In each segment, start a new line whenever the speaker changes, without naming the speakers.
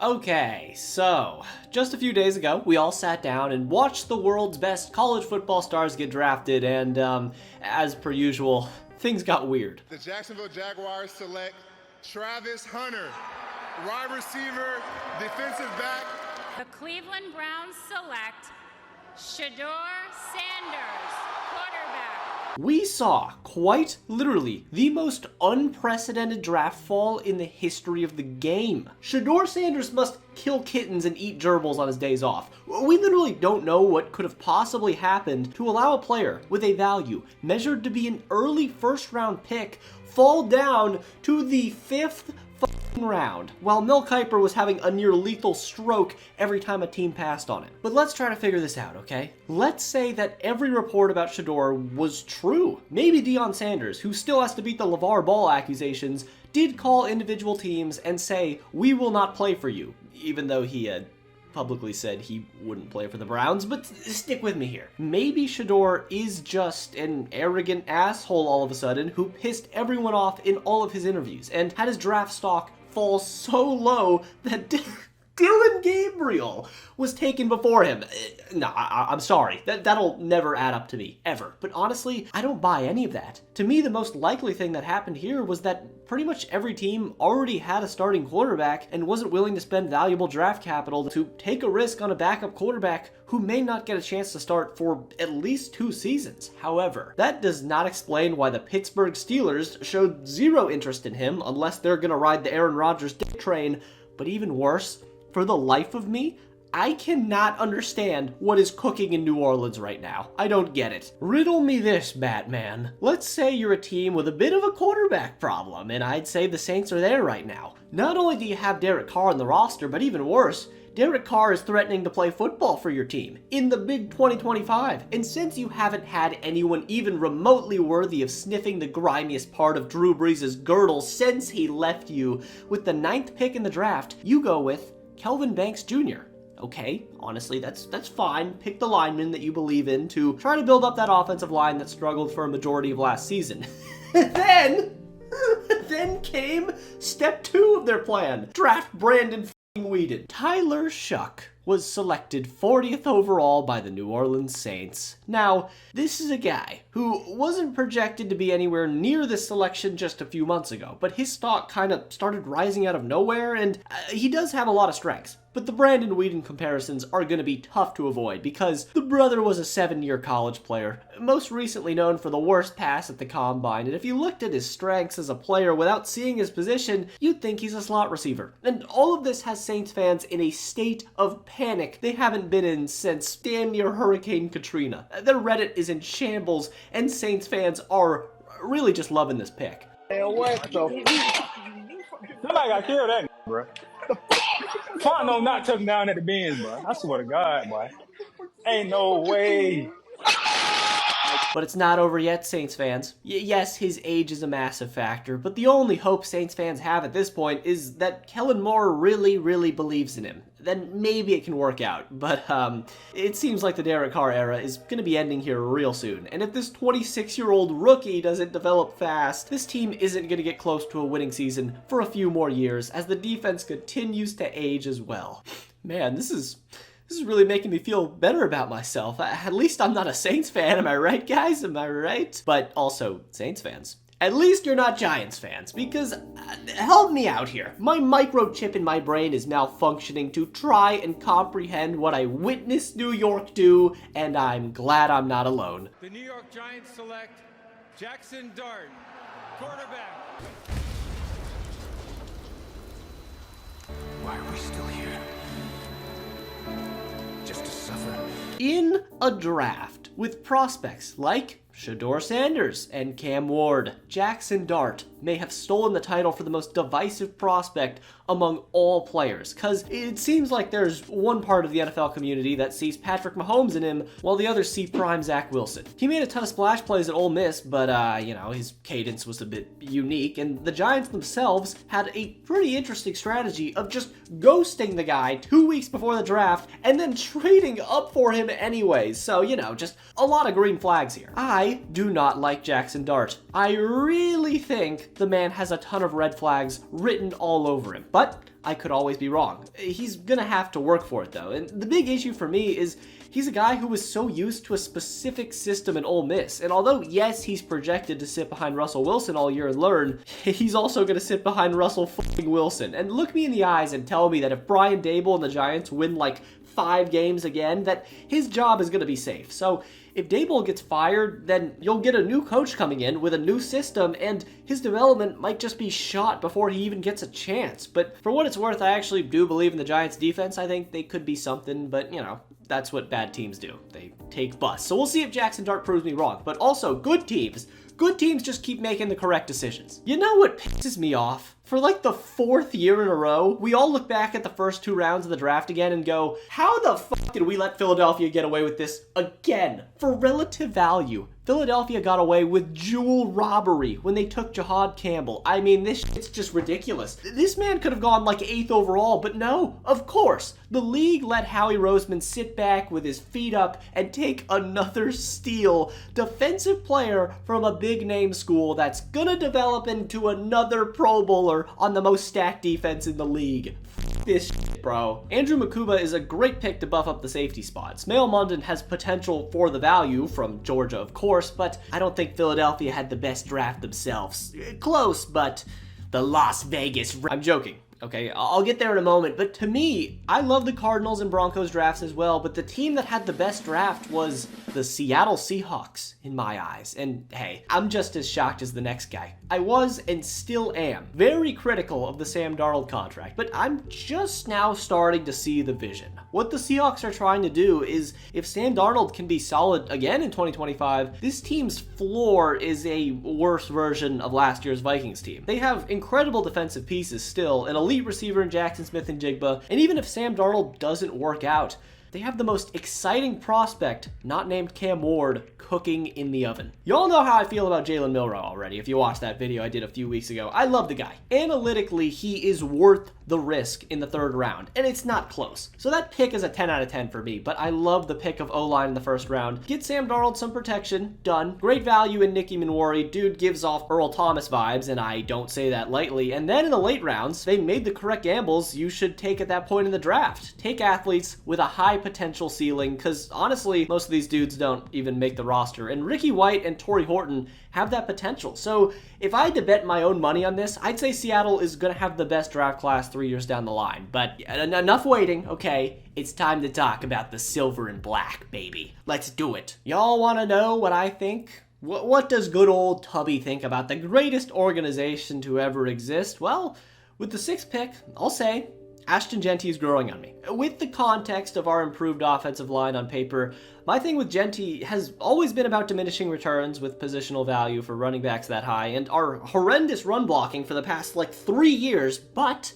Okay, so just a few days ago, we all sat down and watched the world's best college football stars get drafted, and as per usual, things got weird.
The Jacksonville Jaguars select Travis Hunter, wide receiver, defensive back.
The Cleveland Browns select Shador Sanders, quarterback.
We saw, quite literally, the most unprecedented draft fall in the history of the game. Shador Sanders must kill kittens and eat gerbils on his days off. We literally don't know what could have possibly happened to allow a player with a value measured to be an early first-round pick fall down to the fifth round, while Mel Kiper was having a near lethal stroke every time a team passed on it. But let's try to figure this out, okay? Let's say that every report about Shador was true. Maybe Deion Sanders, who still has to beat the LeVar Ball accusations, did call individual teams and say, "We will not play for you," even though he had publicly said he wouldn't play for the Browns. But stick with me here. Maybe Shador is just an arrogant asshole all of a sudden who pissed everyone off in all of his interviews and had his draft stock fall so low that Dylan Gabriel was taken before him. No, I'm sorry. That'll never add up to me, ever. But honestly, I don't buy any of that. To me, the most likely thing that happened here was that pretty much every team already had a starting quarterback and wasn't willing to spend valuable draft capital to take a risk on a backup quarterback who may not get a chance to start for at least 2 seasons. However, that does not explain why the Pittsburgh Steelers showed zero interest in him unless they're gonna ride the Aaron Rodgers dick train. But even worse, for the life of me, I cannot understand what is cooking in New Orleans right now. I don't get it. Riddle me this, Batman. Let's say you're a team with a bit of a quarterback problem, and I'd say the Saints are there right now. Not only do you have Derek Carr on the roster, but even worse, Derek Carr is threatening to play football for your team in the big 2025. And since you haven't had anyone even remotely worthy of sniffing the grimiest part of Drew Brees' girdle since he left you with the 9th pick in the draft, you go with Kelvin Banks Jr. Okay, honestly, that's fine. Pick the lineman that you believe in to try to build up that offensive line that struggled for a majority of last season. then came step 2 of their plan. Draft Brandon Weeden. Tyler Shuck was selected 40th overall by the New Orleans Saints. Now, this is a guy who wasn't projected to be anywhere near this selection just a few months ago, but his stock kind of started rising out of nowhere, and he does have a lot of strengths. But the Brandon Weeden comparisons are going to be tough to avoid because the brother was a 7-year college player, most recently known for the worst pass at the combine, and if you looked at his strengths as a player without seeing his position, you'd think he's a slot receiver. And all of this has Saints fans in a state of panic they haven't been in since damn near Hurricane Katrina. Their Reddit is in shambles, and Saints fans are really just loving this pick.
What the?
Somebody got killed that bro. Fondo not took him down at the bins, bro. I swear to God, boy. Ain't no way.
But it's not over yet, Saints fans. Yes, his age is a massive factor, but the only hope Saints fans have at this point is that Kellen Moore really believes in him. Then maybe it can work out, but it seems like the Derek Carr era is going to be ending here real soon. And if this 26-year-old rookie doesn't develop fast, this team isn't going to get close to a winning season for a few more years as the defense continues to age as well. Man, this is really making me feel better about myself. At least I'm not a Saints fan, am I right, guys? Am I right? But also, Saints fans, at least you're not Giants fans, because help me out here. My microchip in my brain is malfunctioning to try and comprehend what I witnessed New York do, and I'm glad I'm not alone.
The New York Giants select Jackson Dart, quarterback.
Why are we still here? Just to suffer.
In a draft with prospects like Shador Sanders and Cam Ward, Jackson Dart may have stolen the title for the most divisive prospect among all players, because it seems like there's one part of the NFL community that sees Patrick Mahomes in him, while the others see prime Zach Wilson. He made a ton of splash plays at Ole Miss, but, his cadence was a bit unique, and the Giants themselves had a pretty interesting strategy of just ghosting the guy 2 weeks before the draft, and then trading up for him anyways, so, just a lot of green flags here. I do not like Jackson Dart. I really think the man has a ton of red flags written all over him, but I could always be wrong. He's gonna have to work for it though, and the big issue for me is he's a guy who was so used to a specific system in Ole Miss, and although yes, he's projected to sit behind Russell Wilson all year and learn, he's also gonna sit behind Russell fucking Wilson. And look me in the eyes and tell me that if Brian Daboll and the Giants win like 5 games again, that his job is gonna be safe. So if Daboll gets fired, then you'll get a new coach coming in with a new system, and his development might just be shot before he even gets a chance. But for what it's worth, I actually do believe in the Giants' defense. I think they could be something, but you know, that's what bad teams do. They take busts. So we'll see if Jackson Dart proves me wrong. But also, good teams just keep making the correct decisions. You know what pisses me off? For like the 4th year in a row, we all look back at the first 2 rounds of the draft again and go, how the fuck did we let Philadelphia get away with this again? For relative value, Philadelphia got away with jewel robbery when they took Jahad Campbell. I mean, this shit's just ridiculous. This man could have gone like 8th overall, but no, of course. The league let Howie Roseman sit back with his feet up and take another steal defensive player from a big name school that's gonna develop into another Pro Bowler on the most stacked defense in the league. F this shit, bro. Andrew Makuba is a great pick to buff up the safety spot. Smail Mondon has potential for the value from Georgia, of course, but I don't think Philadelphia had the best draft themselves. Close, but the Las Vegas... I'm joking. Okay, I'll get there in a moment, but to me, I love the Cardinals and Broncos drafts as well, but the team that had the best draft was the Seattle Seahawks, in my eyes. And hey, I'm just as shocked as the next guy. I was, and still am, very critical of the Sam Darnold contract, but I'm just now starting to see the vision. What the Seahawks are trying to do is, if Sam Darnold can be solid again in 2025, this team's floor is a worse version of last year's Vikings team. They have incredible defensive pieces still, an elite receiver in Jackson Smith and Jigba, and even if Sam Darnold doesn't work out, they have the most exciting prospect, not named Cam Ward, cooking in the oven. Y'all know how I feel about Jalen Milroe already if you watched that video I did a few weeks ago. I love the guy. Analytically, he is worth the risk in the 3rd round, and it's not close. So that pick is a 10 out of 10 for me, but I love the pick of O-line in the 1st round. Get Sam Darnold some protection, done. Great value in Nicky Manwari. Dude gives off Earl Thomas vibes, and I don't say that lightly. And then in the late rounds, they made the correct gambles you should take at that point in the draft. Take athletes with a high potential ceiling, because honestly, most of these dudes don't even make the roster, and Ricky White and Torrey Horton have that potential. So if I had to bet my own money on this, I'd say Seattle is going to have the best draft class 3 years down the line. But enough waiting, okay? It's time to talk about the silver and black, baby. Let's do it. Y'all want to know what I think? What does good old Tubby think about the greatest organization to ever exist? Well, with the 6th pick, I'll say Ashton Jeanty is growing on me. With the context of our improved offensive line on paper, my thing with Jeanty has always been about diminishing returns with positional value for running backs that high, and our horrendous run blocking for the past like 3 years, but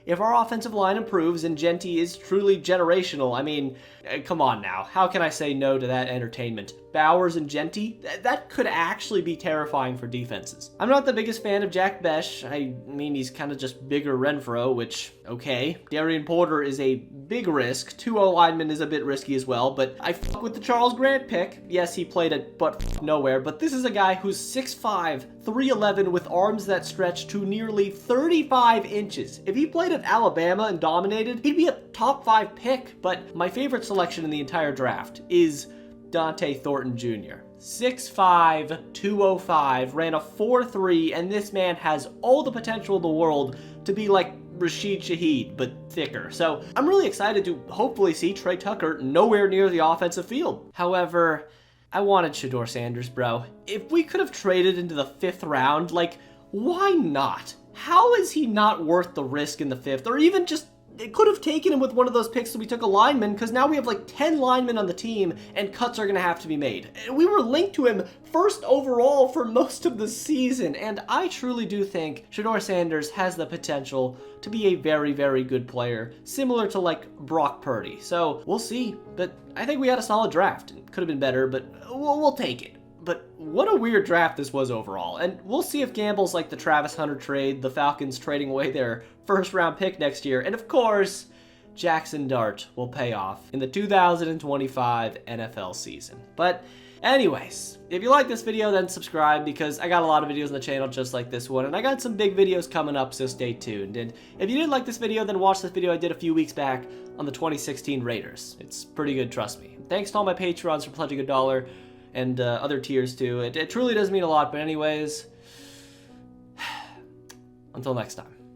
if our offensive line improves and Jeanty is truly generational, I mean, come on now, how can I say no to that entertainment? Bowers and Jeanty? That could actually be terrifying for defenses. I'm not the biggest fan of Jack Besh. I mean, he's kind of just bigger Renfro, which, okay. Darian Porter is a big risk. 2 O-linemen is a bit risky as well, but I fuck with the Charles Grant pick. Yes, he played at butt nowhere, but this is a guy who's 6'5", 311 with arms that stretch to nearly 35 inches. If he played at Alabama and dominated, he'd be a top 5 pick, but my favorite selection in the entire draft is Dante Thornton Jr. 6'5", 205, ran a 4.3, and this man has all the potential in the world to be like Rashid Shaheed, but thicker. So I'm really excited to hopefully see Trey Tucker nowhere near the offensive field. However, I wanted Shador Sanders, bro. If we could have traded into the 5th round, like, why not? How is he not worth the risk in the 5th, or even just it could have taken him with one of those picks that we took a lineman, because now we have like 10 linemen on the team and cuts are going to have to be made. We were linked to him 1st overall for most of the season, and I truly do think Shador Sanders has the potential to be a very, very good player, similar to like Brock Purdy. So we'll see, but I think we had a solid draft. It could have been better, but we'll take it. But what a weird draft this was overall, and we'll see if gambles like the Travis Hunter trade, the Falcons trading away their 1st round pick next year, and of course, Jackson Dart will pay off in the 2025 NFL season. But Anyways, if you like this video, then subscribe, because I got a lot of videos on the channel just like this one, and I got some big videos coming up, so stay tuned. And if you didn't like this video, then watch this video I did a few weeks back on the 2016 Raiders. It's pretty good, trust me. Thanks to all my Patrons for pledging $1 and other tiers too. It truly does mean a lot, but anyways, until next time.